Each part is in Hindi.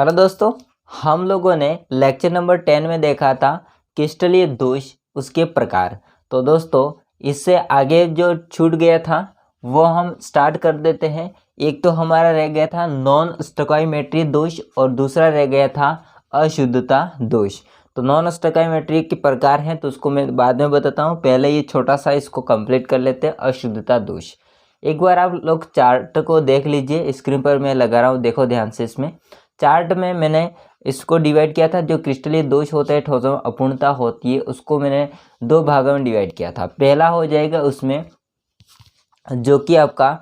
हेलो दोस्तों, हम लोगों ने लेक्चर नंबर 10 में देखा था क्रिस्टलीय दोष उसके प्रकार। तो दोस्तों इससे आगे जो छूट गया था वो हम स्टार्ट कर देते हैं। एक तो हमारा रह गया था नॉन स्टोइकोमेट्री दोष और दूसरा रह गया था अशुद्धता दोष। तो नॉन स्टोइकोमेट्री के प्रकार हैं तो उसको मैं बाद में बताता हूँ। पहले ये छोटा सा इसको कंप्लीट कर लेते हैं, अशुद्धता दोष। एक बार आप लोग चार्ट को देख लीजिए, स्क्रीन पर मैं लगा रहा हूँ, देखो ध्यान से। इसमें चार्ट में मैंने इसको डिवाइड किया था, जो क्रिस्टलीय दोष होता है, ठोसों में अपूर्णता होती है, उसको मैंने दो भागों में डिवाइड किया था। पहला हो जाएगा उसमें जो कि आपका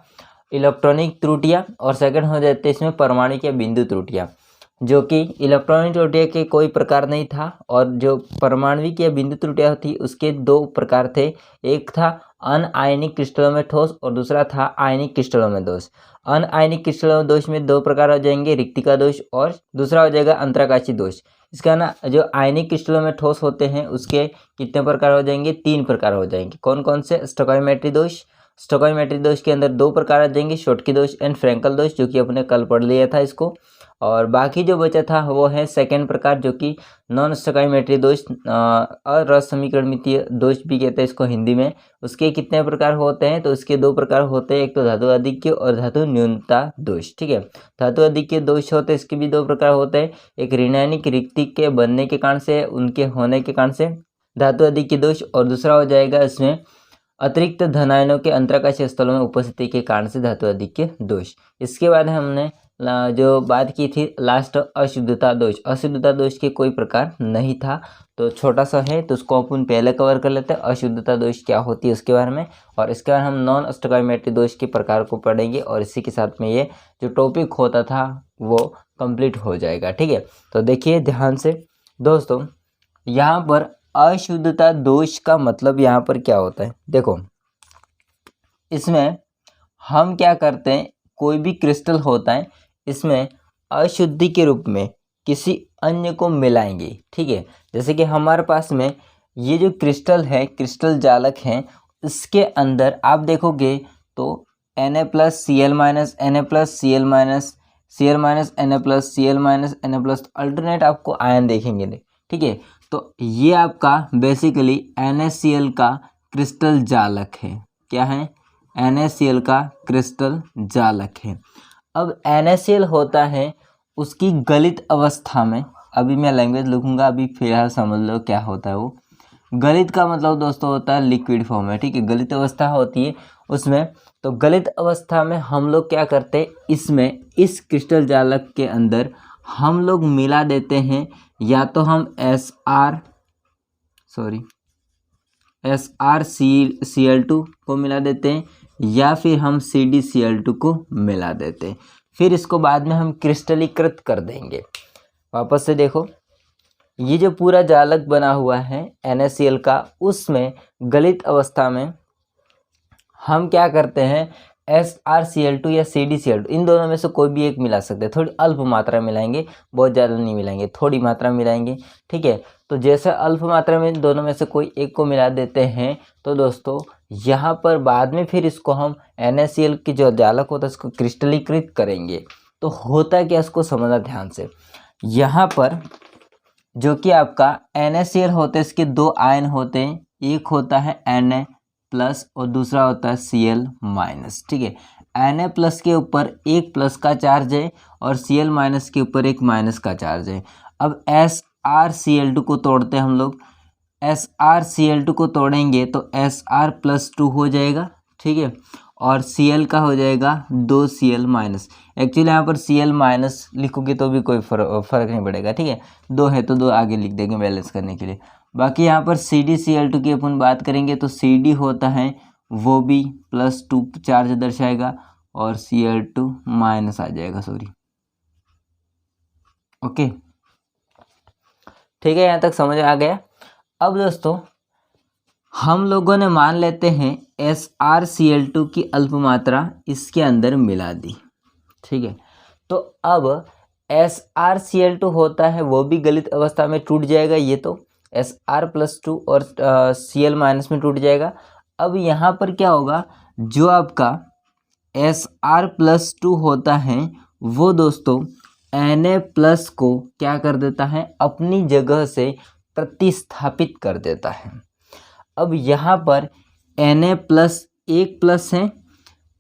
इलेक्ट्रॉनिक त्रुटियां, और सेकंड हो जाते हैं इसमें परमाणु या बिंदु त्रुटियां। जो कि इलेक्ट्रॉनिक त्रुटियां के कोई प्रकार नहीं था, और जो परमाणविक या बिंदु त्रुटियां थी उसके दो प्रकार थे। एक था अनआयनिक क्रिस्टलों में ठोस और दूसरा था आयनिक क्रिस्टलों में दोष। अनआयनिक क्रिस्टलों दोष में दो प्रकार हो जाएंगे, रिक्तिका दोष और दूसरा हो जाएगा अंतराकाशी दोष। इसका ना जो आयनिक क्रिस्टलों में ठोस होते हैं उसके कितने प्रकार हो जाएंगे? 3 प्रकार हो जाएंगे। कौन कौन से? स्टोइकोमेट्री दोष। स्टोइकोमेट्री दोष के अंदर 2 प्रकार आ जाएंगे, शोटकी दोष एंड फ्रैंकल दोष, जो कि अपने कल पढ़ लिया था इसको। और बाकी जो बचा था वो है सेकेंड प्रकार, जो कि नॉन स्टोइकोमेट्री दोष, अरस समीकरणितीय दोष भी कहते हैं इसको हिंदी में। उसके कितने प्रकार होते हैं? तो उसके 2 प्रकार होते हैं, एक तो धातु आधिक्य और धातु न्यूनता दोष। ठीक है, धातु आधिक्य दोष होते हैं, इसके भी 2 प्रकार होते हैं। एक ऋणायनिक रिक्तिक के बनने के कारण से, उनके होने के कारण से धातु आधिक्य दोष, और दूसरा हो जाएगा इसमें अतिरिक्त धनायनों के अंतराकाशीय स्थलों में उपस्थिति के कारण से धातु आधिक्य दोष। इसके बाद हमने जो बात की थी लास्ट, अशुद्धता दोष। अशुद्धता दोष के कोई प्रकार नहीं था, तो छोटा सा है तो उसको अपन पहले कवर कर लेते हैं, अशुद्धता दोष क्या होती है उसके बारे में। और इसके बाद हम नॉन स्टोइकोमेट्री दोष के प्रकार को पढ़ेंगे, और इसी के साथ में ये जो टॉपिक होता था वो कंप्लीट हो जाएगा। ठीक है, तो देखिए ध्यान से दोस्तों, यहाँ पर अशुद्धता दोष का मतलब यहाँ पर क्या होता है। देखो, इसमें हम क्या करते हैं, कोई भी क्रिस्टल होता है इसमें अशुद्धि के रूप में किसी अन्य को मिलाएंगे। ठीक है, जैसे कि हमारे पास में ये जो क्रिस्टल है, क्रिस्टल जालक हैं, इसके अंदर आप देखोगे तो Na+Cl- Na+Cl-, Cl-Na+Cl-Na+, अल्टरनेट आपको आयन देखेंगे। ठीक है, तो ये आपका बेसिकली NaCl का क्रिस्टल जालक है। क्या है? NaCl का क्रिस्टल जालक है। अब NaCl होता है उसकी गलित अवस्था में, अभी मैं लैंग्वेज लिखूंगा, अभी फिलहाल समझ लो क्या होता है वो। गलित का मतलब दोस्तों होता है लिक्विड फॉर्म में। ठीक है, गलित अवस्था होती है उसमें। तो गलित अवस्था में हम लोग क्या करते हैं, इसमें इस क्रिस्टल जालक के अंदर हम लोग मिला देते हैं, या तो हम SrCl2 को मिला देते हैं, या फिर हम CdCl2 को मिला देते हैं। फिर इसको बाद में हम क्रिस्टलीकृत कर देंगे। वापस से देखो, ये जो पूरा जालक बना हुआ है NaCl का, उसमें गलित अवस्था में हम क्या करते हैं, SrCl2 या CdCl2, इन दोनों में से कोई भी एक मिला सकते हैं। थोड़ी अल्प मात्रा मिलाएंगे, बहुत ज़्यादा नहीं मिलाएंगे, थोड़ी मात्रा मिलाएंगे। ठीक है, तो जैसे अल्प मात्रा में दोनों में से कोई एक को मिला देते हैं, तो दोस्तों यहाँ पर बाद में फिर इसको हम NaCl की जो जालक होता है इसको क्रिस्टलीकृत करेंगे। तो होता क्या, इसको समझना ध्यान से। यहाँ पर जो कि आपका NaCl होता है, इसके 2 आयन होते हैं, एक होता है Na+ और दूसरा होता है Cl-। ठीक है, Na+ के ऊपर एक प्लस का चार्ज है और Cl- के ऊपर एक माइनस का चार्ज है। अब SrCl2 को तोड़ते हैं हम लोग, SrCl2 को तोड़ेंगे तो Sr+2 हो जाएगा। ठीक है, और Cl का हो जाएगा 2Cl-। एक्चुअली यहाँ पर Cl- लिखोगे तो भी कोई फर्क नहीं पड़ेगा। ठीक है, 2 है तो 2 आगे लिख देंगे बैलेंस करने के लिए। बाकी यहाँ पर CdCl2 की अपन बात करेंगे तो Cd होता है वो भी +2 चार्ज दर्शाएगा, और Cl2- आ जाएगा, सॉरी। ओके, ठीक है, यहाँ तक समझ आ गया। अब दोस्तों हम लोगों ने मान लेते हैं SrCl2 की अल्प मात्रा इसके अंदर मिला दी। ठीक है, तो अब SrCl2 होता है वो भी गलित अवस्था में टूट जाएगा, ये तो Sr+2 और Cl- में टूट जाएगा। अब यहाँ पर क्या होगा, जो आपका Sr+2 होता है वो दोस्तों Na+ को क्या कर देता है, अपनी जगह से प्रतिस्थापित कर देता है। अब यहाँ पर Na+ एक प्लस है,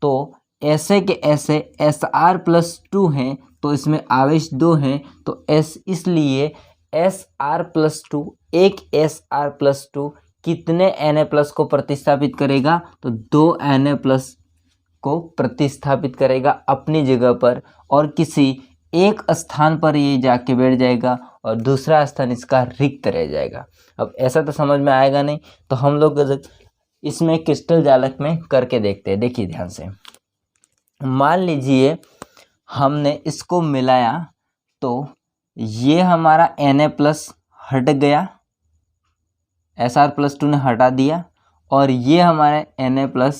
तो ऐसे के ऐसे Sr+2 हैं, तो इसमें आवेश 2 हैं, तो इसलिए Sr+2, एक Sr+2 कितने Na+ को प्रतिस्थापित करेगा, तो 2 Na+ को प्रतिस्थापित करेगा अपनी जगह पर, और किसी एक स्थान पर ये जाके बैठ जाएगा और दूसरा स्थान इसका रिक्त रह जाएगा। अब ऐसा तो समझ में आएगा नहीं, तो हम लोग इसमें क्रिस्टल जालक में करके देखते हैं। देखिए ध्यान से, मान लीजिए हमने इसको मिलाया, तो ये हमारा Na+ हट गया, Sr+2 ने हटा दिया, और ये हमारा Na+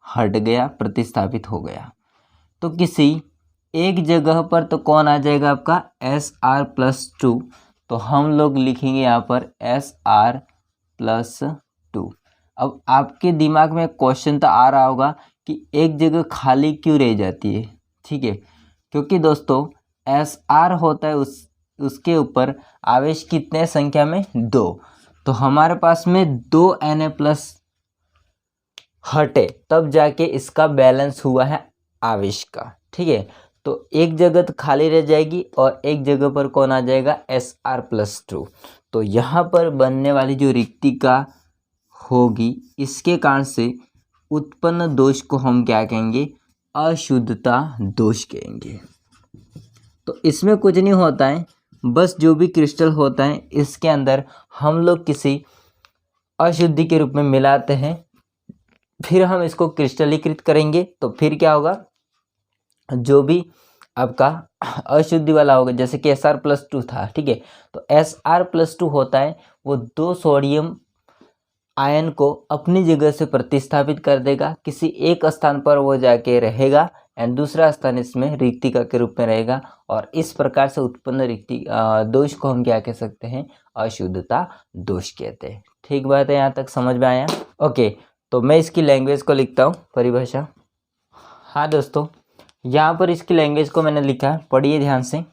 हट गया, प्रतिस्थापित हो गया। तो किसी एक जगह पर तो कौन आ जाएगा, आपका Sr+2, तो हम लोग लिखेंगे यहाँ पर Sr+2। अब आपके दिमाग में क्वेश्चन तो आ रहा होगा कि एक जगह खाली क्यों रह जाती है, ठीक है, क्योंकि दोस्तों Sr होता है उसके ऊपर आवेश कितने संख्या में, 2, तो हमारे पास में 2 Na+ हटे, तब जाके इसका बैलेंस हुआ है आवेश का, ठीक है। तो एक जगह तो खाली रह जाएगी और एक जगह पर कौन आ जाएगा, Sr+2। तो यहाँ पर बनने वाली जो रिक्तिका होगी, इसके कारण से उत्पन्न दोष को हम क्या कहेंगे, अशुद्धता दोष कहेंगे। तो इसमें कुछ नहीं होता है, बस जो भी क्रिस्टल होता है इसके अंदर हम लोग किसी अशुद्धि के रूप में मिलाते हैं, फिर हम इसको क्रिस्टलीकृत करेंगे, तो फिर क्या होगा, जो भी आपका अशुद्धि वाला होगा, जैसे कि Sr+2 था, ठीक है, तो Sr+2 होता है वो 2 सोडियम आयन को अपनी जगह से प्रतिस्थापित कर देगा, किसी एक स्थान पर वो जाके रहेगा एंड दूसरा स्थान इसमें रिक्तिका के रूप में रहेगा, और इस प्रकार से उत्पन्न दोष को हम क्या कह सकते हैं, अशुद्धता दोष कहते हैं। ठीक बात है, यहाँ तक समझ में आया? ओके, तो मैं इसकी लैंग्वेज को लिखता हूँ, परिभाषा। हाँ दोस्तों, यहाँ पर इसकी लैंग्वेज को मैंने लिखा, पढ़िए ध्यान से।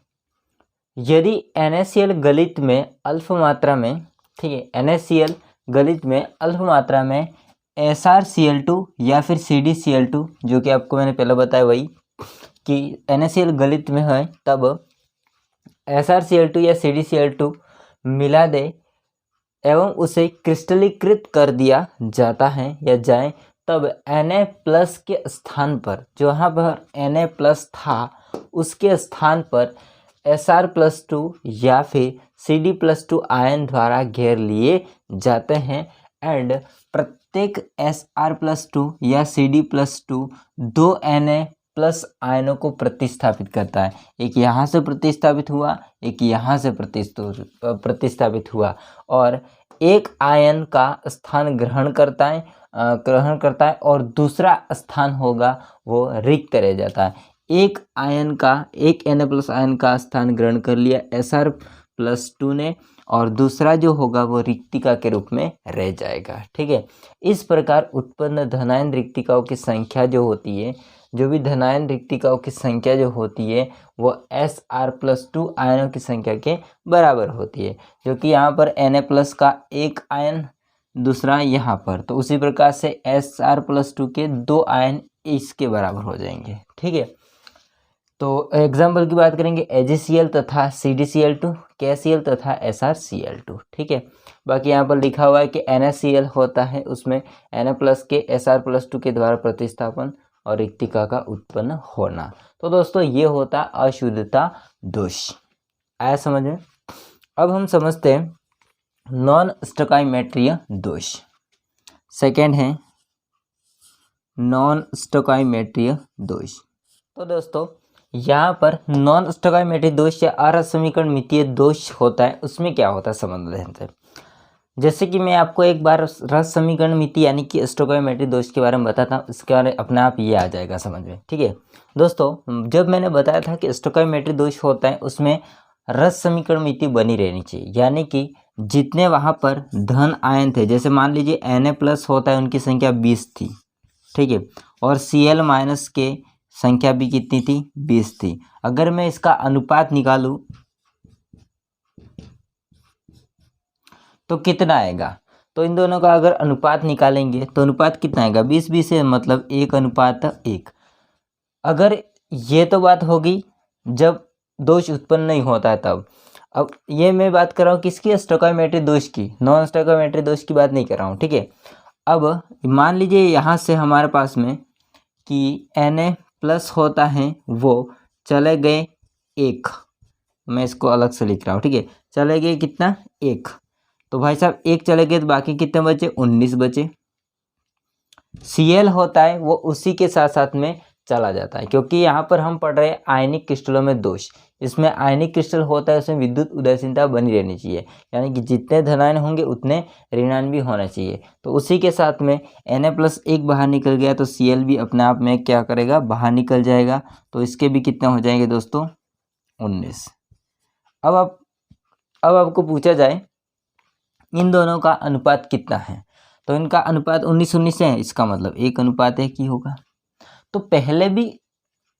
यदि NaCl गलित में अल्प मात्रा में, ठीक है, NaCl गलित में अल्प मात्रा में SrCl2 या फिर CdCl2, जो कि आपको मैंने पहले बताया वही कि NaCl गलित में है, तब SrCl2 या CdCl2 मिला दे एवं उसे क्रिस्टलीकृत कर दिया जाता है या जाए, तब Na+ के स्थान पर, जहाँ पर Na+ था उसके स्थान पर Sr+2 या फिर Cd+2 आयन द्वारा घेर लिए जाते हैं, एंड प्रत्येक Sr+2 या Cd+2 2 Na+ आयनों को प्रतिस्थापित करता है। एक यहाँ से प्रतिस्थापित हुआ, एक यहाँ से प्रतिस्थापित हुआ, और एक आयन का स्थान ग्रहण करता है और दूसरा स्थान होगा वो रिक्त रह जाता है। एक Na+ आयन का स्थान ग्रहण कर लिया Sr+2 ने, और दूसरा जो होगा वो रिक्तिका के रूप में रह जाएगा, ठीक है। इस प्रकार उत्पन्न धनायन रिक्तिकाओं की संख्या जो होती है, जो भी धनायन रिक्तिकाओं की संख्या जो होती है वो Sr+2 आयनों की संख्या के बराबर होती है, जो कि यहाँ पर Na+ का एक आयन, दूसरा यहाँ पर, तो उसी प्रकार से Sr+2 के 2 आयन इसके बराबर हो जाएंगे, ठीक है। तो एग्जाम्पल की बात करेंगे AgCl तथा CdCl2, KCl तथा SrCl2, ठीक है। बाकी यहाँ पर लिखा हुआ है कि NaCl होता है, उसमें Na+ के Sr+2 के द्वारा प्रतिस्थापन और रिक्तिका का उत्पन्न होना। तो दोस्तों ये होता अशुद्धता दोष। आया समझ में? अब हम समझते हैं नॉन स्टोकाइमेट्रीय दोष। सेकेंड है नॉन स्टोकाइमेट्रीय दोष। तो दोस्तों यहाँ पर नॉन स्टोकाइमेट्रिक दोष या अर्हत समीकरण मितीय दोष होता है, उसमें क्या होता है समझ लेते हैं। जैसे कि मैं आपको एक बार रस समीकरण मिति यानी कि स्टोकाइमेट्रिक दोष के बारे में बताता हूँ, इसके बारे में अपने आप ये आ जाएगा समझ में, ठीक है दोस्तों। जब मैंने बताया था कि स्टोकाइमेट्रिक दोष होता है उसमें रस समीकरण मिति बनी रहनी चाहिए, यानी कि जितने वहाँ पर धन आयन थे, जैसे मान लीजिए Na+ होता है, उनकी संख्या 20 थी, ठीक है, और Cl- के संख्या भी कितनी थी, 20 थी। अगर मैं इसका अनुपात निकालूं तो कितना आएगा, तो इन दोनों का अगर अनुपात निकालेंगे तो अनुपात कितना आएगा, 20-20 है, मतलब 1:1। अगर ये तो बात होगी जब दोष उत्पन्न नहीं होता है तब। अब ये मैं बात कर रहा हूँ किसकी, स्टोइकोमेट्रिक दोष की, नॉन स्टोइकोमेट्रिक दोष की बात नहीं कर रहा हूँ, ठीक है। अब मान लीजिए यहाँ से हमारे पास में कि Na+ होता है, वो चले गए 1, मैं इसको अलग से लिख रहा हूँ, ठीक है। चले गए कितना, 1, तो भाई साहब 1 चले गए तो बाकी कितने बचे, 19 बचे। Cl होता है वो उसी के साथ साथ में चला जाता है, क्योंकि यहाँ पर हम पढ़ रहे हैं आयनिक क्रिस्टलों में दोष। इसमें आयनिक क्रिस्टल होता है उसमें विद्युत उदासीनता बनी रहनी चाहिए, यानी कि जितने धनायन होंगे उतने ऋणायन भी होना चाहिए। तो उसी के साथ में Na+1 बाहर निकल गया तो Cl भी अपने आप में क्या करेगा, बाहर निकल जाएगा। तो इसके भी कितने हो जाएंगे दोस्तों, 19। अब आपको पूछा जाए इन दोनों का अनुपात कितना है, तो इनका अनुपात 19-19 है, इसका मतलब 1:1 ही होगा। तो पहले भी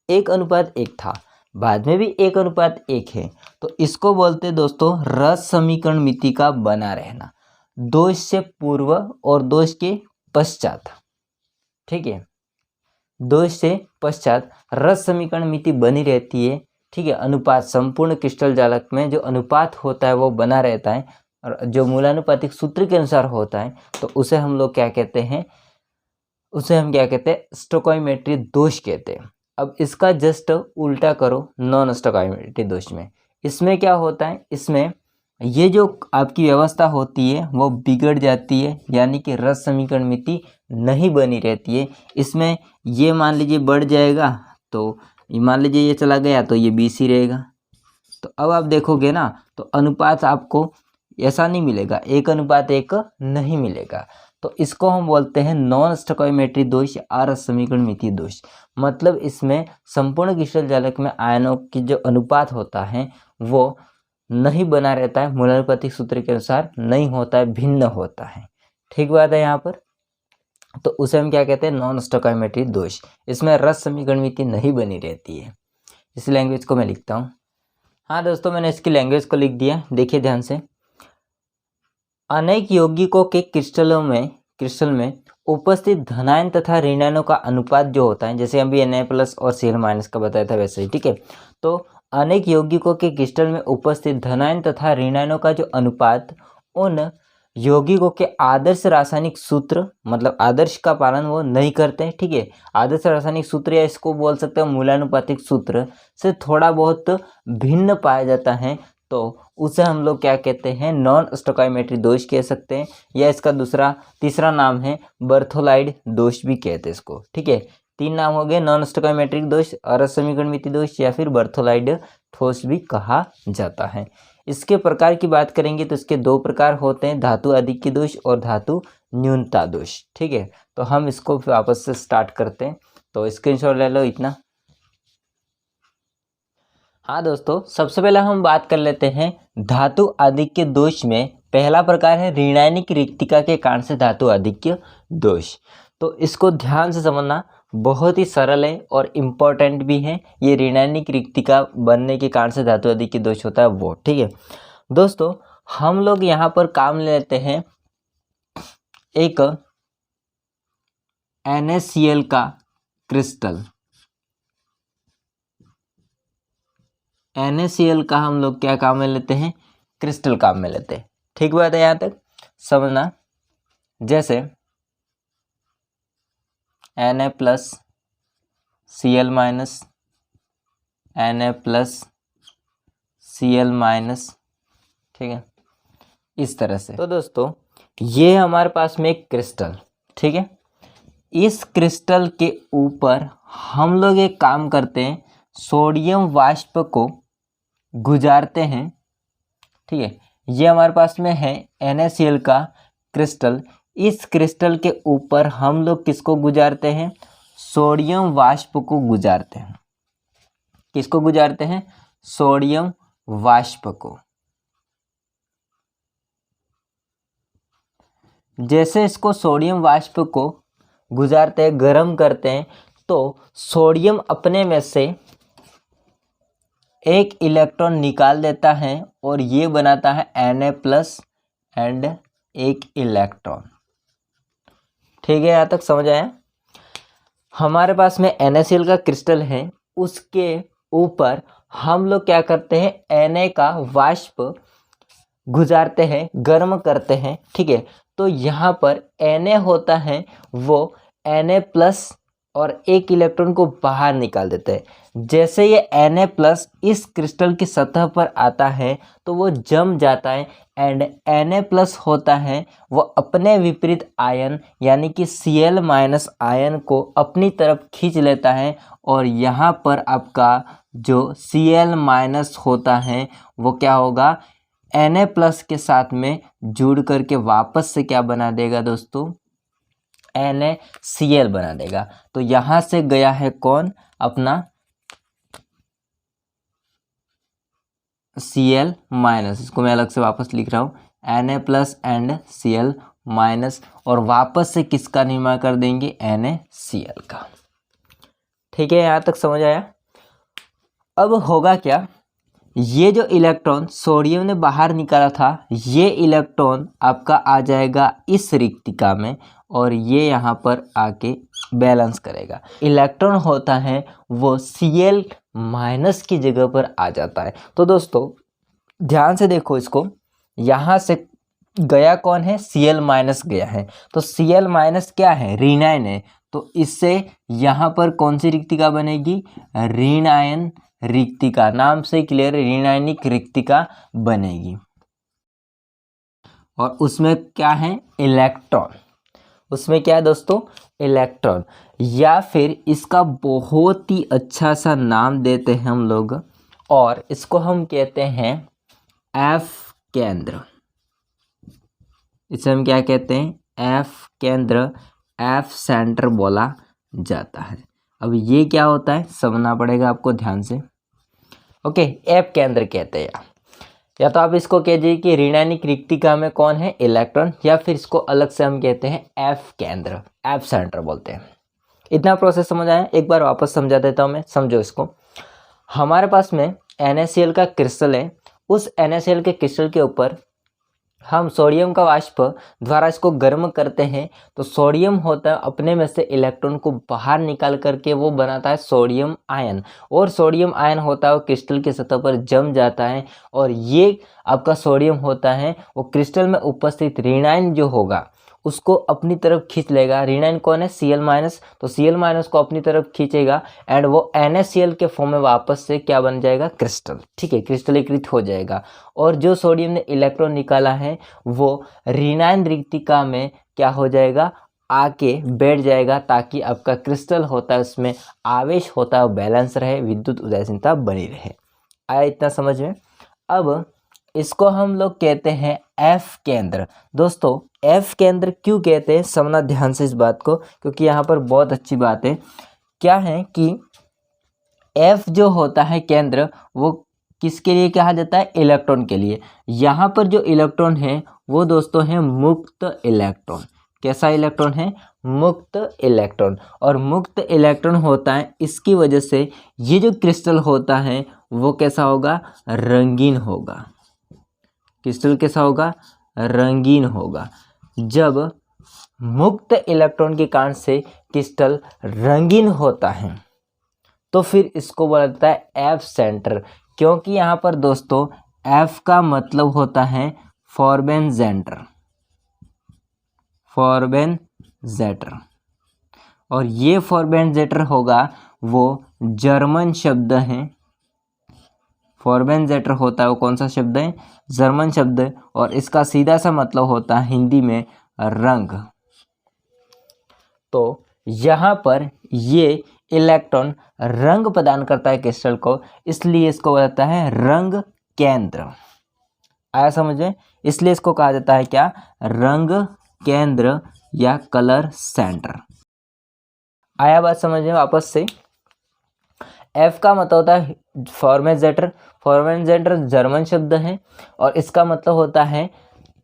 1:1 था, बाद में भी 1:1 है। तो इसको बोलते हैं दोस्तों रस समीकरण मिति का बना रहना, दोष से पूर्व और दोष के पश्चात, ठीक है। दोष से पश्चात रस समीकरण मिति बनी रहती है, ठीक है। अनुपात संपूर्ण क्रिस्टल जालक में जो अनुपात होता है वो बना रहता है, और जो मूलानुपातिक सूत्र के अनुसार होता है तो उसे हम लोग क्या कहते हैं, उसे हम क्या कहते हैं, स्टोइकोमेट्रिक दोष कहते हैं। अब इसका जस्ट उल्टा करो नॉन स्टोइकोमेट्रिक दोष में। इसमें क्या होता है, इसमें ये जो आपकी व्यवस्था होती है वो बिगड़ जाती है, यानी कि रस समीकरण मिति नहीं बनी रहती है। इसमें ये मान लीजिए बढ़ जाएगा, तो मान लीजिए ये चला गया तो ये 20 ही रहेगा। तो अब आप देखोगे ना तो अनुपात आपको ऐसा नहीं मिलेगा, 1:1 नहीं मिलेगा। तो इसको हम बोलते हैं नॉन स्टोइकोमेट्रिक दोष, रस समीकरण मिति दोष। मतलब इसमें संपूर्ण क्रिस्टल जालक में आयनों की जो अनुपात होता है वो नहीं बना रहता है, मूलानुपातिक सूत्र के अनुसार नहीं होता है, भिन्न होता है, ठीक बात है यहाँ पर। तो उसे हम क्या कहते हैं, नॉन स्टोइकोमेट्रिक दोष। इसमें रस समीकरण मिति नहीं बनी रहती है। इस लैंग्वेज को मैं लिखता हूँ। हाँ दोस्तों, मैंने इसकी लैंग्वेज को लिख दिया, देखिए ध्यान से। अनेक यौगिकों के क्रिस्टल में उपस्थित धनायन तथा ऋणायनों का अनुपात जो होता है, जैसे अभी Na+ और Cl- का बताया था वैसे ही, ठीक है। तो अनेक यौगिकों के क्रिस्टल में उपस्थित धनायन तथा ऋणायनों का जो अनुपात उन यौगिकों के आदर्श रासायनिक सूत्र, मतलब आदर्श का पालन वो नहीं करते हैं, ठीक है। आदर्श रासायनिक सूत्र या इसको बोल सकते हैं मूलानुपातिक सूत्र से थोड़ा बहुत भिन्न पाया जाता है, तो उसे हम लोग क्या कहते हैं, नॉन स्टोइकोमेट्रिक दोष कह सकते हैं, या इसका तीसरा नाम है बर्थोलाइड दोष भी कहते हैं इसको, ठीक है। 3 नाम हो गए, नॉन स्टोइकोमेट्रिक दोष, रस समीकरण मिति दोष, या फिर बर्थोलाइड दोष भी कहा जाता है। इसके प्रकार की बात करेंगे तो इसके 2 प्रकार होते हैं, धातु आधिक्य दोष और धातु न्यूनता दोष, ठीक है। तो हम इसको वापस से स्टार्ट करते हैं, तो स्क्रीनशॉट ले लो इतना। हाँ दोस्तों, सबसे पहले हम बात कर लेते हैं धातु आधिक्य दोष में। पहला प्रकार है ऋणायनिक रिक्तिका के कारण से धातु आधिक्य दोष। तो इसको ध्यान से समझना, बहुत ही सरल है और इम्पोर्टेंट भी है। ये ऋणायनिक रिक्तिका बनने के कारण से धातु आधिक्य दोष होता है वो, ठीक है दोस्तों। हम लोग यहाँ पर काम लेते हैं एक NaCl का क्रिस्टल। NaCl का हम लोग क्या काम में लेते हैं, क्रिस्टल काम में लेते हैं, ठीक बात है, यहाँ तक समझना। जैसे Na+, Cl-, Na+, Cl-, ठीक है, इस तरह से। तो दोस्तों ये हमारे पास में एक क्रिस्टल, ठीक है। इस क्रिस्टल के ऊपर हम लोग एक काम करते हैं, सोडियम वाष्प को गुजारते हैं, ठीक है। ये हमारे पास में है NaCl का क्रिस्टल। इस क्रिस्टल के ऊपर हम लोग किसको गुजारते हैं, सोडियम वाष्प को गुजारते हैं। किसको गुजारते हैं, सोडियम वाष्प को। जैसे इसको सोडियम वाष्प को गुजारते हैं, गर्म करते हैं, तो सोडियम अपने में से एक इलेक्ट्रॉन निकाल देता है और ये बनाता है Na+ एंड एक इलेक्ट्रॉन। ठीक है, यहाँ तक समझ आया। हमारे पास में NaCl का क्रिस्टल है, उसके ऊपर हम लोग क्या करते हैं, Na का वाष्प गुजारते हैं, गर्म करते हैं। ठीक है, तो यहाँ पर Na होता है वो Na+ और एक इलेक्ट्रॉन को बाहर निकाल देते हैं। जैसे ये Na+ इस क्रिस्टल की सतह पर आता है तो वो जम जाता है एंड Na+ होता है वो अपने विपरीत आयन यानी कि Cl- आयन को अपनी तरफ खींच लेता है और यहाँ पर आपका जो Cl- होता है वो क्या होगा, Na+ के साथ में जुड़ करके वापस से क्या बना देगा दोस्तों, NaCl बना देगा। तो यहाँ से गया है कौन, अपना Cl-, इसको मैं अलग से वापस लिख रहा हूँ, Na+ एंड Cl-, और वापस से किसका निर्माण कर देंगे, NaCl का। ठीक है, यहाँ तक समझ आया। अब होगा क्या, ये जो इलेक्ट्रॉन सोडियम ने बाहर निकाला था, ये इलेक्ट्रॉन आपका आ जाएगा इस रिक्तिका में और ये यहाँ पर आके बैलेंस करेगा। इलेक्ट्रॉन होता है वो Cl- की जगह पर आ जाता है। तो दोस्तों ध्यान से देखो इसको, यहाँ से गया कौन है, Cl- गया है। तो Cl- क्या है, ऋणायन है। तो इससे यहाँ पर कौन सी रिक्तिका बनेगी, ऋणायन रिक्तिका, नाम से क्लियर, ऋणायनिक रिक्तिका बनेगी। और उसमें क्या है, इलेक्ट्रॉन। उसमें क्या है दोस्तों, इलेक्ट्रॉन, या फिर इसका बहुत ही अच्छा सा नाम देते हैं हम लोग और इसको हम कहते हैं F केंद्र। इसे हम क्या कहते हैं, F केंद्र, F सेंटर बोला जाता है। अब ये क्या होता है समझना पड़ेगा आपको ध्यान से। ओके, F केंद्र कहते हैं, या तो आप इसको कहिए कि ऋणायनिक रिक्तिका में कौन है, इलेक्ट्रॉन, या फिर इसको अलग से हम कहते हैं F केंद्र, F सेंटर बोलते हैं। इतना प्रोसेस समझ आया, एक बार वापस समझा देता हूँ मैं, समझो इसको। हमारे पास में NaCl का क्रिस्टल है, उस NaCl के क्रिस्टल के ऊपर हम सोडियम का वाष्प द्वारा इसको गर्म करते हैं। तो सोडियम होता है अपने में से इलेक्ट्रॉन को बाहर निकाल करके वो बनाता है सोडियम आयन, और सोडियम आयन होता है वो क्रिस्टल की सतह पर जम जाता है और ये आपका सोडियम होता है वो क्रिस्टल में उपस्थित ऋणायन जो होगा उसको अपनी तरफ खींच लेगा। ऋणायन कौन है, Cl-, तो Cl- को अपनी तरफ खींचेगा एंड वो NaCl के फॉर्म में वापस से क्या बन जाएगा, क्रिस्टल। ठीक है, क्रिस्टलीकृत हो जाएगा। और जो सोडियम ने इलेक्ट्रॉन निकाला है वो ऋणायन रिक्तिका में क्या हो जाएगा, आके बैठ जाएगा, ताकि आपका क्रिस्टल होता है उसमें आवेश होता है बैलेंस रहे, विद्युत उदासीनता बनी रहे। आया इतना समझ में। अब इसको हम लोग कहते हैं F केंद्र। दोस्तों F केंद्र क्यों कहते हैं, समझना ध्यान से इस बात को, क्योंकि यहाँ पर बहुत अच्छी बात है। क्या है कि F जो होता है केंद्र वो किसके लिए कहा जाता है, इलेक्ट्रॉन के लिए। यहाँ पर जो इलेक्ट्रॉन है वो दोस्तों है मुक्त इलेक्ट्रॉन। कैसा इलेक्ट्रॉन है, मुक्त इलेक्ट्रॉन। और मुक्त इलेक्ट्रॉन होता है, इसकी वजह से ये जो क्रिस्टल होता है वो कैसा होगा, रंगीन होगा। क्रिस्टल कैसा होगा, रंगीन होगा। जब मुक्त इलेक्ट्रॉन के कारण से क्रिस्टल रंगीन होता है तो फिर इसको बोला जाता है F सेंटर, क्योंकि यहाँ पर दोस्तों F का मतलब होता है फॉर्बेनजेटर, फॉर्बेनजेटर। और ये फॉर्बेनजेटर होगा वो जर्मन शब्द है। फॉर्बेनजेटर होता है वो कौन सा शब्द है, जर्मन शब्द है, और इसका सीधा सा मतलब होता है हिंदी में रंग। तो यहाँ पर ये इलेक्ट्रॉन रंग प्रदान करता है क्रिस्टल को, इसलिए इसको कहा जाता है रंग केंद्र। आया समझ में, इसलिए इसको कहा जाता है क्या, रंग केंद्र या कलर सेंटर। आया बात समझ में वापस से। F का मतलब होता है फॉर्बेनजेटर। फॉर्बेनजेटर जर्मन शब्द है और इसका मतलब होता है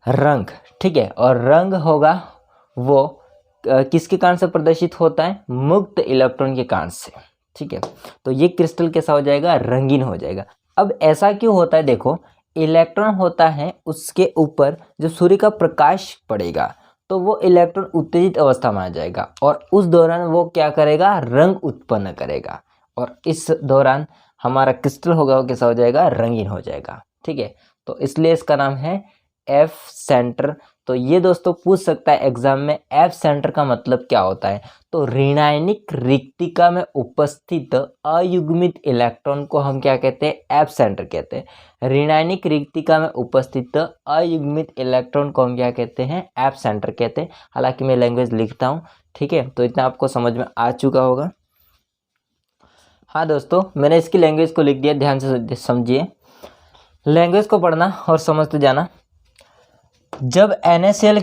रंग। ठीक है, और रंग होगा वो किसके कारण से प्रदर्शित होता है? मुक्त इलेक्ट्रॉन के कारण से। ठीक है, तो ये क्रिस्टल कैसा हो जाएगा? रंगीन हो जाएगा। अब ऐसा क्यों होता है? देखो, इलेक्ट्रॉन होता है, उसके ऊपर जब सूर्य का प्रकाश पड़ेगा तो वो इलेक्ट्रॉन उत्तेजित अवस्था में आ जाएगा और उस दौरान वो क्या करेगा? रंग उत्पन्न करेगा और इस दौरान हमारा क्रिस्टल होगा वो कैसा हो जाएगा? रंगीन हो जाएगा। ठीक है, तो इसलिए इसका नाम है एफ सेंटर। तो ये दोस्तों पूछ सकता है एग्जाम में, एफ सेंटर का मतलब क्या होता है? तो ऋणायनिक रिक्तिका में उपस्थित अयुग्मित इलेक्ट्रॉन को हम क्या कहते हैं? एफ सेंटर कहते हैं। ऋणायनिक रिक्तिका में उपस्थित अयुग्मित इलेक्ट्रॉन को हम क्या कहते हैं? एफ सेंटर कहते हैं। हालांकि मैं लैंग्वेज लिखता हूँ, ठीक है, तो इतना आपको समझ में आ चुका होगा। हाँ दोस्तों, मैंने इसकी लैंग्वेज को लिख दिया, ध्यान से समझिए। लैंग्वेज को पढ़ना और समझते जाना। जब NaCl के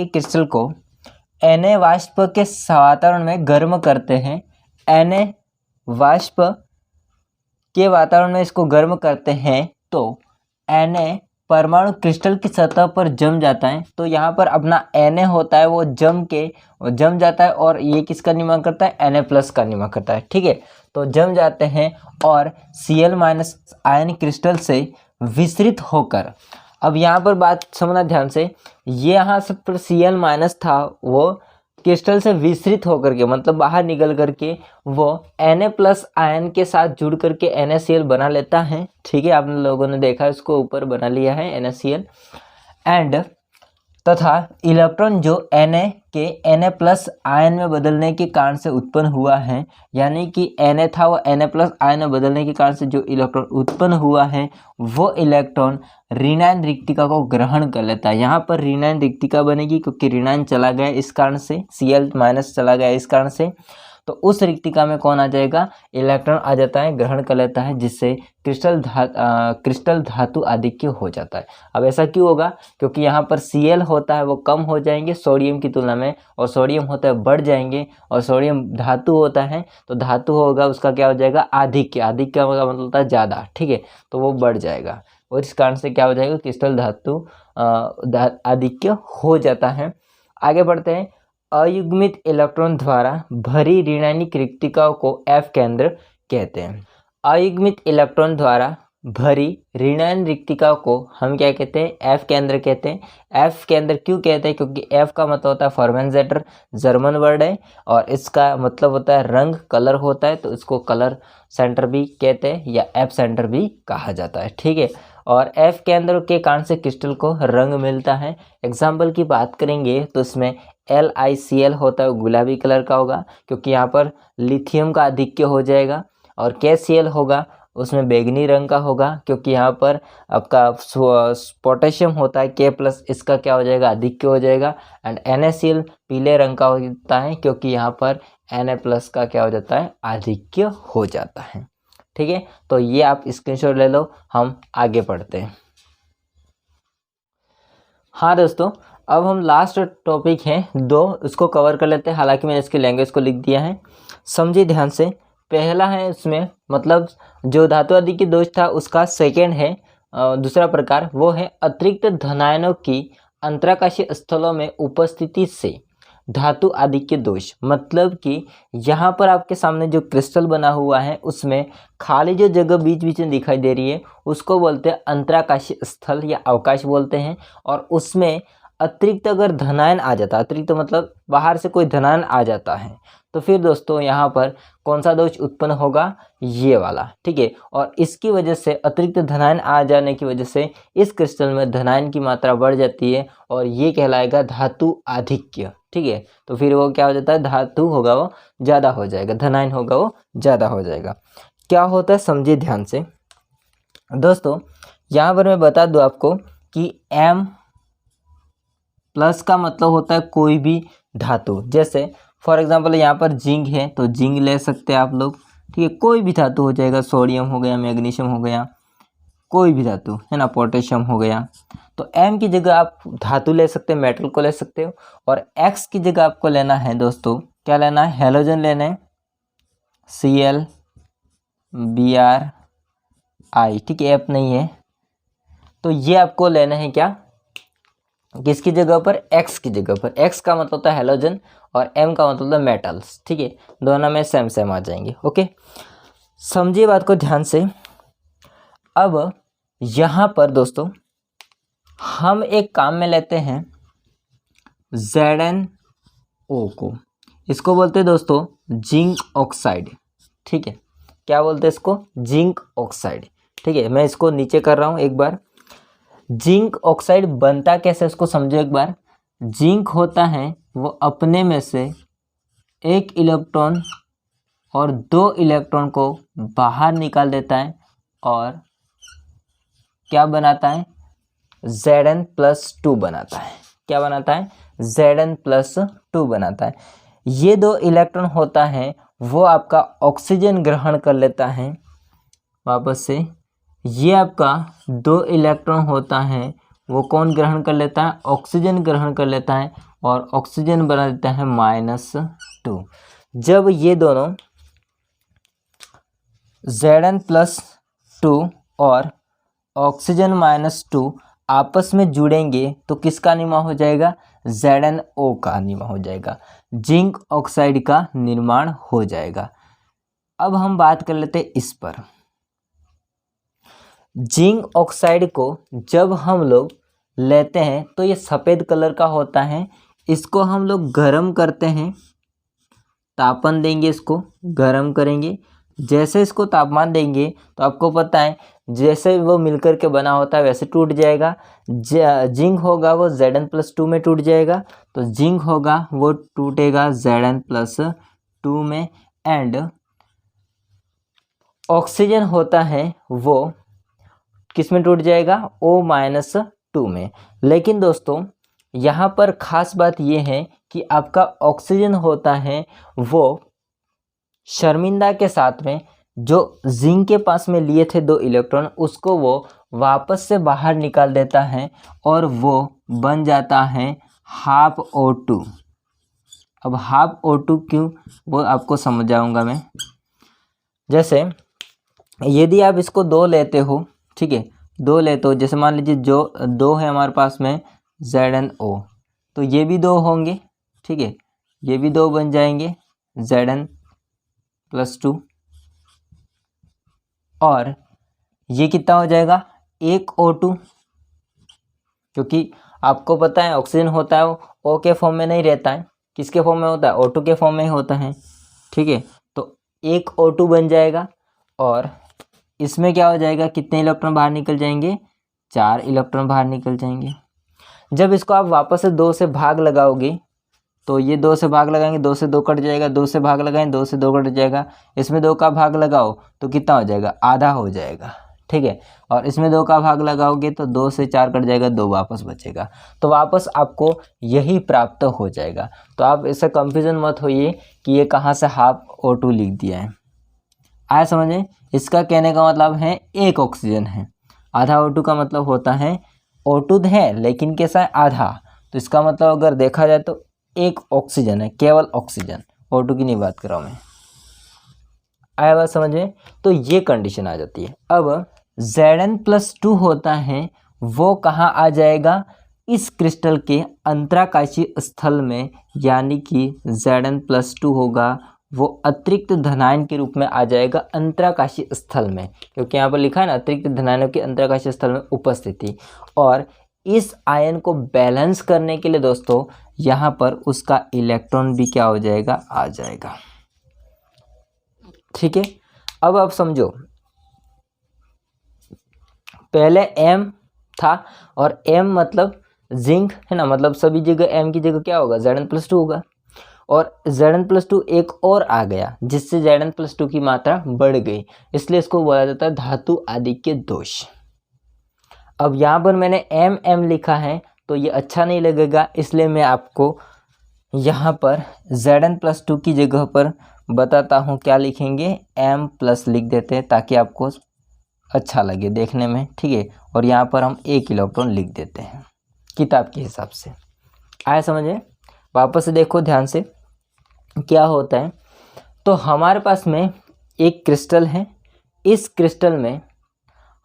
क्रिस्टल को Na वाष्प के वातावरण में गर्म करते हैं, Na वाष्प के वातावरण में इसको गर्म करते हैं तो Na परमाणु क्रिस्टल की सतह पर जम जाता है। तो यहाँ पर अपना Na होता है वो जम जाता है और ये किसका निर्माण करता है? Na+ का निर्माण करता है। ठीक है, तो जम जाते हैं और Cl- आयन क्रिस्टल से विसरित होकर, अब यहाँ पर बात समझना ध्यान से, ये यहाँ से पर Cl- था, वो क्रिस्टल से विसरित होकर के मतलब बाहर निकल करके वो Na+ आयन के साथ जुड़ करके NaCl बना लेता है। ठीक है, आप लोगों ने देखा इसको ऊपर बना लिया है NaCl एंड तथा इलेक्ट्रॉन जो Na के Na+ आयन में बदलने के कारण से उत्पन्न हुआ है, यानी कि Na था वो Na+ आयन में बदलने के कारण से जो इलेक्ट्रॉन उत्पन्न हुआ है वो इलेक्ट्रॉन ऋणायन रिक्तिका को ग्रहण कर लेता है। यहाँ पर ऋणायन रिक्तिका बनेगी क्योंकि ऋणायन चला गया इस कारण से, Cl- चला गया इस कारण से, तो उस रिक्तिका में कौन आ जाएगा? इलेक्ट्रॉन आ जाता है, ग्रहण कर लेता है, जिससे क्रिस्टल धातु आधिक्य हो जाता है। अब ऐसा क्यों होगा? क्योंकि यहाँ पर Cl होता है वो कम हो जाएंगे सोडियम की तुलना में, और सोडियम होता है बढ़ जाएंगे, और सोडियम धातु होता है तो धातु होगा उसका क्या हो जाएगा? आधिक्य। आधिक्य का मतलब होता है ज़्यादा। ठीक है, तो वो बढ़ जाएगा और इस कारण से क्या हो जाएगा? क्रिस्टल धातु आधिक्य हो जाता है। आगे बढ़ते हैं। अयुग्मित इलेक्ट्रॉन द्वारा भरी ऋणायनिक रिक्तिकाओं को एफ केंद्र कहते हैं। अयुग्मित इलेक्ट्रॉन द्वारा भरी ऋणायन रिक्तिकाओं को हम क्या कहते हैं? एफ केंद्र कहते हैं। एफ केंद्र क्यों कहते हैं? क्योंकि एफ का मतलब होता है फॉर्मेंजेटर, जर्मन वर्ड है, और इसका मतलब होता है रंग, कलर होता है, तो इसको कलर सेंटर भी कहते हैं या एफ सेंटर भी कहा जाता है। ठीक है, और एफ केंद्र के कारण से क्रिस्टल को रंग मिलता है। एग्जाम्पल की बात करेंगे तो इसमें LiCl होता है, गुलाबी कलर का होगा क्योंकि यहाँ पर लिथियम का आधिक्य हो जाएगा, और KCl होगा उसमें बैगनी रंग का होगा क्योंकि यहाँ पर आपका पोटेशियम होता है K+, इसका क्या हो जाएगा? आधिक्य हो जाएगा। एंड NaCl पीले रंग का होता है क्योंकि यहाँ पर Na+ का क्या हो जाता है? आधिक्य हो जाता है। ठीक है, तो ये आप स्क्रीनशॉट ले लो, हम आगे पढ़ते हैं। हाँ दोस्तों, अब हम लास्ट टॉपिक हैं 2, उसको कवर कर लेते हैं। हालांकि मैंने इसकी लैंग्वेज को लिख दिया है, समझिए ध्यान से। पहला है इसमें मतलब जो धातु आधिक्य दोष था उसका सेकेंड है, दूसरा प्रकार, वो है अतिरिक्त धनायनों की अंतराकाशीय स्थलों में उपस्थिति से धातु आधिक्य दोष। मतलब कि यहाँ पर आपके सामने जो क्रिस्टल बना हुआ है उसमें खाली जो जगह बीच बीच में दिखाई दे रही है उसको बोलते हैं अंतराकाशीय स्थल या अवकाश बोलते हैं, और उसमें अतिरिक्त अगर धनायन आ जाता है, अतिरिक्त मतलब बाहर से कोई धनायन आ जाता है, तो फिर दोस्तों यहाँ पर कौन सा दोष उत्पन्न होगा? ये वाला। ठीक है, और इसकी वजह से अतिरिक्त धनायन आ जाने की वजह से इस क्रिस्टल में धनायन की मात्रा बढ़ जाती है और ये कहलाएगा धातु आधिक्य। ठीक है, तो फिर वो क्या हो जाता है? धातु होगा वो ज़्यादा हो जाएगा, धनायन होगा वो ज़्यादा हो जाएगा। क्या होता है समझिए ध्यान से दोस्तों। यहाँ पर मैं बता दूँ आपको कि M+ का मतलब होता है कोई भी धातु। जैसे फॉर एग्जांपल यहाँ पर जिंक है तो जिंक ले सकते हैं आप लोग। ठीक है, कोई भी धातु हो जाएगा, सोडियम हो गया, मैग्नीशियम हो गया, कोई भी धातु है ना, पोटेशियम हो गया। तो M की जगह आप धातु ले सकते हैं, मेटल को ले सकते हो, और X की जगह आपको लेना है दोस्तों, क्या लेना है? हैलोजन लेना है, Cl Br I। ठीक है, F नहीं है, तो ये आपको लेना है क्या? किसकी जगह पर, एक्स की जगह पर। एक्स का मतलब होता है हेलोजन और एम का मतलब होता है मेटल्स, ठीक है, दोनों में सेम सेम आ जाएंगे। ओके, समझिए बात को ध्यान से। अब यहाँ पर दोस्तों हम एक काम में लेते हैं ZnO को, इसको बोलते हैं दोस्तों जिंक ऑक्साइड, ठीक है, क्या बोलते हैं इसको, जिंक ऑक्साइड, ठीक है। मैं इसको नीचे कर रहा हूँ एक बार। जिंक ऑक्साइड बनता कैसे उसको समझो एक बार। जिंक होता है वो अपने में से एक इलेक्ट्रॉन और दो इलेक्ट्रॉन को बाहर निकाल देता है और क्या बनाता है, Zn+2 बनाता है। क्या बनाता है, Zn+2 बनाता है। ये दो इलेक्ट्रॉन होता है वो आपका ऑक्सीजन ग्रहण कर लेता है वापस से। ये आपका दो इलेक्ट्रॉन होता है वो कौन ग्रहण कर लेता है, ऑक्सीजन ग्रहण कर लेता है और ऑक्सीजन बना देता है -2। जब ये दोनों Zn+2 और ऑक्सीजन -2 आपस में जुड़ेंगे तो किसका निर्माण हो जाएगा, ZnO का निर्माण हो जाएगा, जिंक ऑक्साइड का निर्माण हो जाएगा। अब हम बात कर लेते हैं इस पर। जिंक ऑक्साइड को जब हम लोग लेते हैं तो ये सफ़ेद कलर का होता है। इसको हम लोग गर्म करते हैं, तापमान देंगे, इसको गर्म करेंगे। जैसे इसको तापमान देंगे तो आपको पता है जैसे वो मिलकर के बना होता है वैसे टूट जाएगा। जिंक होगा वो Zn+2 में टूट जाएगा, तो जिंक होगा वो टूटेगा Zn+2 में। एंड ऑक्सीजन होता है वो किस में टूट जाएगा, O-2 में। लेकिन दोस्तों यहाँ पर खास बात ये है कि आपका ऑक्सीजन होता है वो शर्मिंदा के साथ में जो जिंक के पास में लिए थे दो इलेक्ट्रॉन उसको वो वापस से बाहर निकाल देता है और वो बन जाता है ½ O2। अब ½ O2 क्यों वो आपको समझाऊंगा मैं। जैसे यदि आप इसको दो लेते हो, ठीक है, दो लेते हो, जैसे मान लीजिए जो दो है हमारे पास में ZnO, तो ये भी दो होंगे, ठीक है, ये भी दो बन जाएंगे Zn+2 और ये कितना हो जाएगा, 1 O2, क्योंकि आपको पता है ऑक्सीजन होता है वो O के फॉर्म में नहीं रहता है, किसके फॉर्म में होता है, O2 के फॉर्म में ही होता है, ठीक है। तो 1 O2 बन जाएगा और इसमें क्या हो जाएगा, कितने इलेक्ट्रॉन बाहर निकल जाएंगे, 4 इलेक्ट्रॉन बाहर निकल जाएंगे। जब इसको आप वापस से 2 से भाग लगाओगे तो ये 2 से भाग लगाएंगे, 2 से 2 कट जाएगा, 2 से भाग लगाएंगे, 2 से 2 कट जाएगा। इसमें 2 का भाग लगाओ तो कितना हो जाएगा, आधा हो जाएगा, ठीक है। और इसमें 2 का भाग लगाओगे तो 2 से 4 कट जाएगा, 2 वापस बचेगा, तो वापस आपको यही प्राप्त हो जाएगा। तो आप इससे कंफ्यूजन मत होइए कि ये कहाँ से ½ O2 लिख दिया है। आया समझ में। इसका कहने का मतलब है एक ऑक्सीजन है, आधा O2 का मतलब होता है O2 है लेकिन कैसा है, आधा। तो इसका मतलब अगर देखा जाए तो एक ऑक्सीजन है, केवल ऑक्सीजन, O2 की नहीं बात कर रहा हूँ मैं। आया बात समझ में। तो ये कंडीशन आ जाती है। अब Zn+2 होता है वो कहाँ आ जाएगा, इस क्रिस्टल के अंतराकाशीय स्थल में, यानी कि Zn+2 होगा वो अतिरिक्त धनायन के रूप में आ जाएगा अंतराकाशीय स्थल में, क्योंकि यहाँ पर लिखा है ना अतिरिक्त धनायनों के अंतराकाशीय स्थल में उपस्थिति। और इस आयन को बैलेंस करने के लिए दोस्तों यहाँ पर उसका इलेक्ट्रॉन भी क्या हो जाएगा, आ जाएगा, ठीक है। अब आप समझो, पहले M था और M मतलब जिंक है ना, मतलब सभी जगह M की जगह क्या होगा, Zn+2 होगा। और Zn+2 एक और आ गया जिससे Zn+2 की मात्रा बढ़ गई, इसलिए इसको बोला जाता है धातु आधिक्य दोष। अब यहाँ पर मैंने M लिखा है तो ये अच्छा नहीं लगेगा, इसलिए मैं आपको यहाँ पर Zn+2 की जगह पर बताता हूँ क्या लिखेंगे, M+ लिख देते हैं ताकि आपको अच्छा लगे देखने में, ठीक है। और यहाँ पर हम 1 इलेक्ट्रॉन लिख देते हैं किताब के हिसाब से। आया समझे। वापस से देखो ध्यान से क्या होता है। तो हमारे पास में एक क्रिस्टल है, इस क्रिस्टल में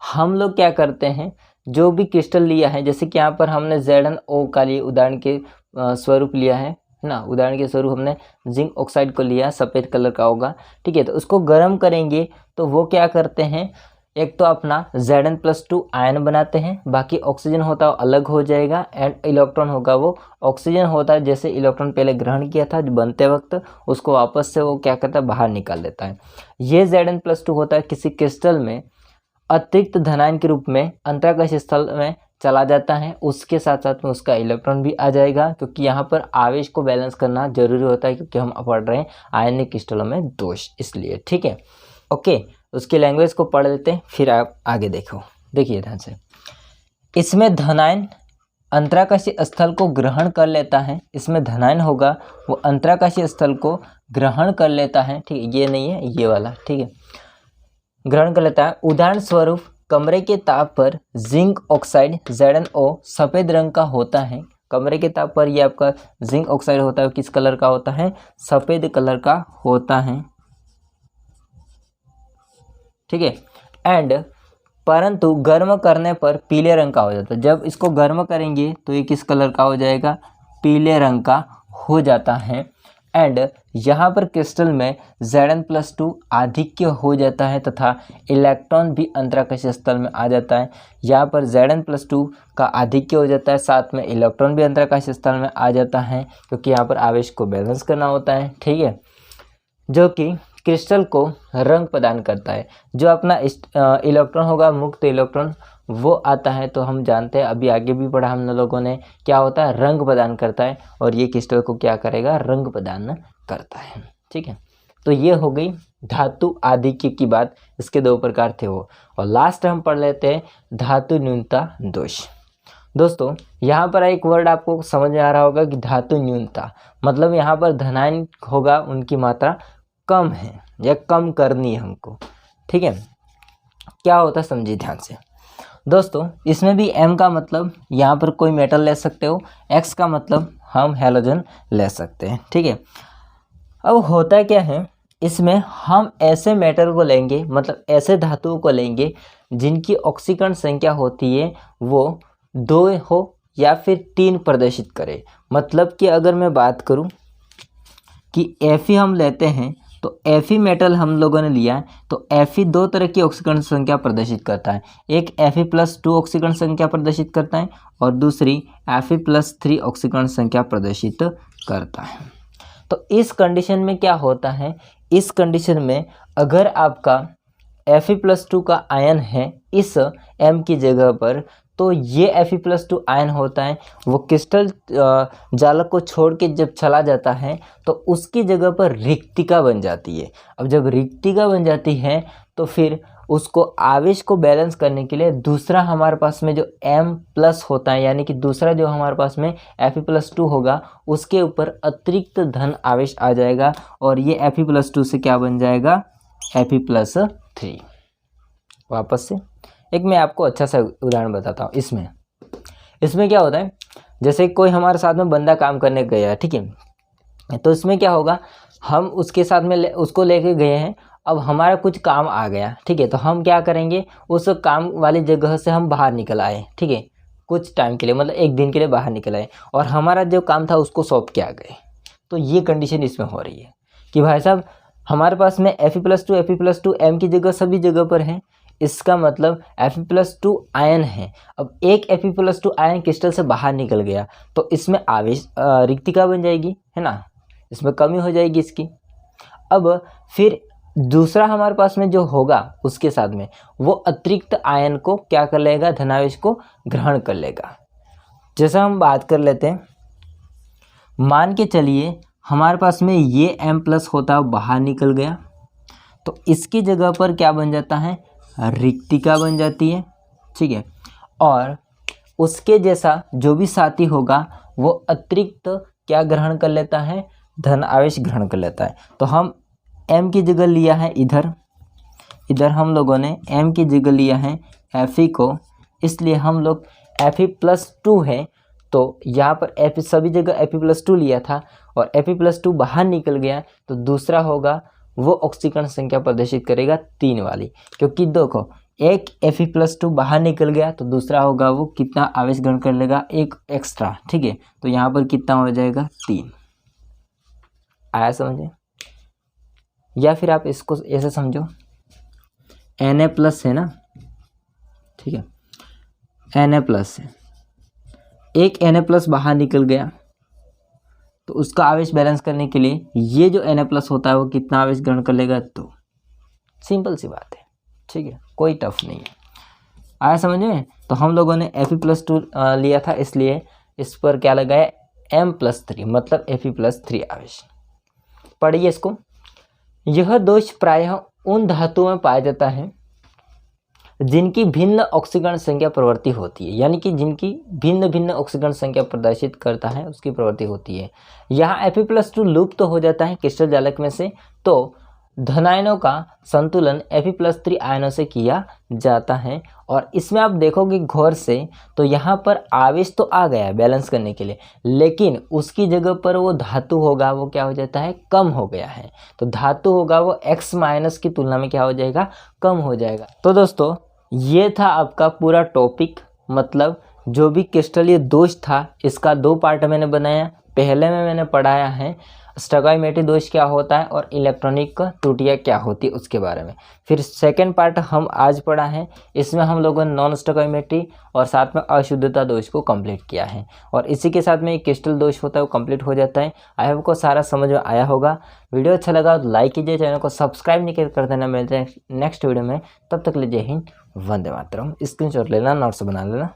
हम लोग क्या करते हैं, जो भी क्रिस्टल लिया है, जैसे कि यहाँ पर हमने ZnO का लिए उदाहरण के स्वरूप लिया है ना, उदाहरण के स्वरूप हमने जिंक ऑक्साइड को लिया, सफ़ेद कलर का होगा, ठीक है। तो उसको गर्म करेंगे तो वो क्या करते हैं, एक तो अपना Zn+2 आयन बनाते हैं, बाकी ऑक्सीजन होता है अलग हो जाएगा, एंड इलेक्ट्रॉन होगा वो ऑक्सीजन होता है जैसे इलेक्ट्रॉन पहले ग्रहण किया था जो बनते वक्त, उसको वापस से वो क्या करता है, बाहर निकाल देता है। ये Zn+2 होता है किसी क्रिस्टल में अतिरिक्त धनायन के रूप में अंतराकाश स्थल में चला जाता है, उसके साथ साथ में उसका इलेक्ट्रॉन भी आ जाएगा, क्योंकि यहाँ पर आवेश को बैलेंस करना जरूरी होता है, क्योंकि हम पढ़ रहे हैं आयनिक क्रिस्टलों में दोष, इसलिए, ठीक है। ओके, उसकी लैंग्वेज को पढ़ लेते हैं, फिर आप आगे देखो। देखिए ध्यान से, इसमें धनायन अंतराकाशीय स्थल को ग्रहण कर लेता है, इसमें धनायन होगा वो अंतराकाशीय स्थल को ग्रहण कर लेता है, ठीक है, ये नहीं है, ये वाला, ठीक है, ग्रहण कर लेता है। उदाहरण स्वरूप कमरे के ताप पर जिंक ऑक्साइड ZnO सफ़ेद रंग का होता है। कमरे के ताप पर ये आपका जिंक ऑक्साइड होता है, किस कलर का होता है, सफ़ेद कलर का होता है, ठीक है। एंड परंतु गर्म करने पर पीले रंग का हो जाता है। जब इसको गर्म करेंगे तो ये किस कलर का हो जाएगा, पीले रंग का हो जाता है। एंड यहाँ पर क्रिस्टल में Zn+2 आधिक्य हो जाता है तथा इलेक्ट्रॉन भी अंतराकाशीय स्थल में आ जाता है। यहाँ पर Zn+2 का आधिक्य हो जाता है, साथ में इलेक्ट्रॉन भी अंतराकाशीय स्थल में आ जाता है, क्योंकि यहाँ पर आवेश को बैलेंस करना होता है, ठीक है, जो कि क्रिस्टल को रंग प्रदान करता है। जो अपना इलेक्ट्रॉन होगा, मुक्त इलेक्ट्रॉन, वो आता है, तो हम जानते हैं, अभी आगे भी पढ़ा हम लोगों ने, क्या होता है, रंग प्रदान करता है, और ये क्रिस्टल को क्या करेगा, रंग प्रदान करता है, ठीक है। तो ये हो गई धातु आधिक्य की बात, इसके दो प्रकार थे वो। और लास्ट हम पढ़ लेते हैं धातु न्यूनता दोष। दोस्तों यहाँ पर एक वर्ड आपको समझ में आ रहा होगा कि धातु न्यूनता, मतलब यहाँ पर धनायन होगा, उनकी मात्रा कम है या कम करनी है हमको, ठीक है। क्या होता है समझिए ध्यान से। दोस्तों इसमें भी M का मतलब यहाँ पर कोई मेटल ले सकते हो, X का मतलब हम हैलोजन ले सकते हैं, ठीक है। अब होता क्या है, इसमें हम ऐसे मेटल को लेंगे, मतलब ऐसे धातुओं को लेंगे जिनकी ऑक्सीकरण संख्या होती है वो 2 हो या फिर 3 प्रदर्शित करे। मतलब कि अगर मैं बात करूं कि Fe हम लेते हैं, तो Fe मेटल हम लोगों ने लिया है, तो Fe 2 तरह की ऑक्सीकरण संख्या प्रदर्शित करता है। एक Fe+2 ऑक्सीकरण संख्या प्रदर्शित करता है और दूसरी Fe+3 ऑक्सीकरण संख्या प्रदर्शित करता है। तो इस कंडीशन में क्या होता है, इस कंडीशन में अगर आपका Fe+2 का आयन है इस M की जगह पर, तो ये Fe+2 आयन होता है, वो क्रिस्टल जालक को छोड़ के जब चला जाता है तो उसकी जगह पर रिक्तिका बन जाती है। अब जब रिक्तिका बन जाती है तो फिर उसको आवेश को बैलेंस करने के लिए दूसरा हमारे पास में जो M+ होता है, यानी कि दूसरा जो हमारे पास में Fe+2 होगा, उसके ऊपर अतिरिक्त धन आवेश आ जाएगा और ये Fe+2 से क्या बन जाएगा, Fe+3। वापस से एक मैं आपको अच्छा सा उदाहरण बताता हूँ। इसमें क्या होता है, जैसे कोई हमारे साथ में बंदा काम करने गया है, ठीक है, तो इसमें क्या होगा, हम उसके साथ में उसको लेके गए हैं, अब हमारा कुछ काम आ गया, ठीक है, तो हम क्या करेंगे, उस काम वाली जगह से हम बाहर निकल आए, ठीक है, कुछ टाइम के लिए, मतलब एक दिन के लिए बाहर निकल आए और हमारा जो काम था उसको सौंप के आ गए। तो ये कंडीशन इसमें हो रही है कि भाई साहब हमारे पास में Fe+2 M की जगह सभी जगह पर है, इसका मतलब Fe+2 आयन है। अब एक Fe+2 आयन क्रिस्टल से बाहर निकल गया तो इसमें आवेश रिक्तिका बन जाएगी, है ना, इसमें कमी हो जाएगी इसकी। अब फिर दूसरा हमारे पास में जो होगा उसके साथ में वो अतिरिक्त आयन को क्या कर लेगा, धनावेश को ग्रहण कर लेगा। जैसा हम बात कर लेते हैं, मान के चलिए हमारे पास में ये M+ होता है, बाहर निकल गया, तो इसकी जगह पर क्या बन जाता है, रिक्तिका बन जाती है, ठीक है, और उसके जैसा जो भी साथी होगा वो अतिरिक्त क्या ग्रहण कर लेता है, धन आवेश ग्रहण कर लेता है। तो हम M की जगह लिया है, इधर हम लोगों ने M की जगह लिया है Fe को, इसलिए हम लोग Fe+2 है, तो यहाँ पर सभी जगह Fe+2 लिया था और Fe+2 बाहर निकल गया, तो दूसरा होगा वो ऑक्सीकरण संख्या प्रदर्शित करेगा 3 वाली, क्योंकि देखो एक Fe+2 बाहर निकल गया तो दूसरा होगा वो कितना आवेश ग्रहण कर लेगा, एक एक्स्ट्रा, ठीक है। तो यहाँ पर कितना हो जाएगा 3। आया समझे? या फिर आप इसको ऐसे समझो, Na+ है ना, ठीक है, Na+ है, एक Na+ बाहर निकल गया तो उसका आवेश बैलेंस करने के लिए ये जो Na+ होता है वो कितना आवेश ग्रहण कर लेगा, 2। सिंपल सी बात है, ठीक है, कोई टफ नहीं है। आया समझ में? तो हम लोगों ने Fe+2 लिया था, इसलिए इस पर क्या लगाया, M+3, मतलब Fe+3 आवेश। पढ़िए इसको। यह दोष प्रायः उन धातुओं में पाया जाता है जिनकी भिन्न ऑक्सीकरण संख्या प्रवृत्ति होती है, यानी कि जिनकी भिन्न भिन्न ऑक्सीकरण संख्या प्रदर्शित करता है उसकी प्रवृत्ति होती है। यहाँ Fe+2 लुप्त तो हो जाता है क्रिस्टल जालक में से, तो धनायनों का संतुलन Fe+3 आयनों से किया जाता है। और इसमें आप देखोगे गौर से तो यहाँ पर आवेश तो आ गया है बैलेंस करने के लिए, लेकिन उसकी जगह पर वो धातु होगा वो क्या हो जाता है, कम हो गया है। तो धातु होगा वो X- की तुलना में क्या हो जाएगा, कम हो जाएगा। तो दोस्तों ये था आपका पूरा टॉपिक, मतलब जो भी क्रिस्टलीय दोष था इसका 2 पार्ट मैंने बनाया। पहले में मैंने पढ़ाया है स्टोइकोमेट्रिक दोष क्या होता है और इलेक्ट्रॉनिक त्रुटियाँ क्या होती है उसके बारे में। फिर सेकंड पार्ट हम आज पढ़ा है, इसमें हम लोगों ने नॉन स्टोइकोमेट्रिक और साथ में अशुद्धता दोष को कंप्लीट किया है, और इसी के साथ में एक क्रिस्टल दोष होता है वो कंप्लीट हो जाता है। आई होप को सारा समझ में आया होगा। वीडियो अच्छा लगा तो लाइक कीजिए, चैनल को सब्सक्राइब नहीं कर देना। मिलते हैं नेक्स्ट वीडियो में, तब तक लीजिए हिंद, वंदे मातरम। स्क्रीनशॉट लेना, नोट्स बना लेना।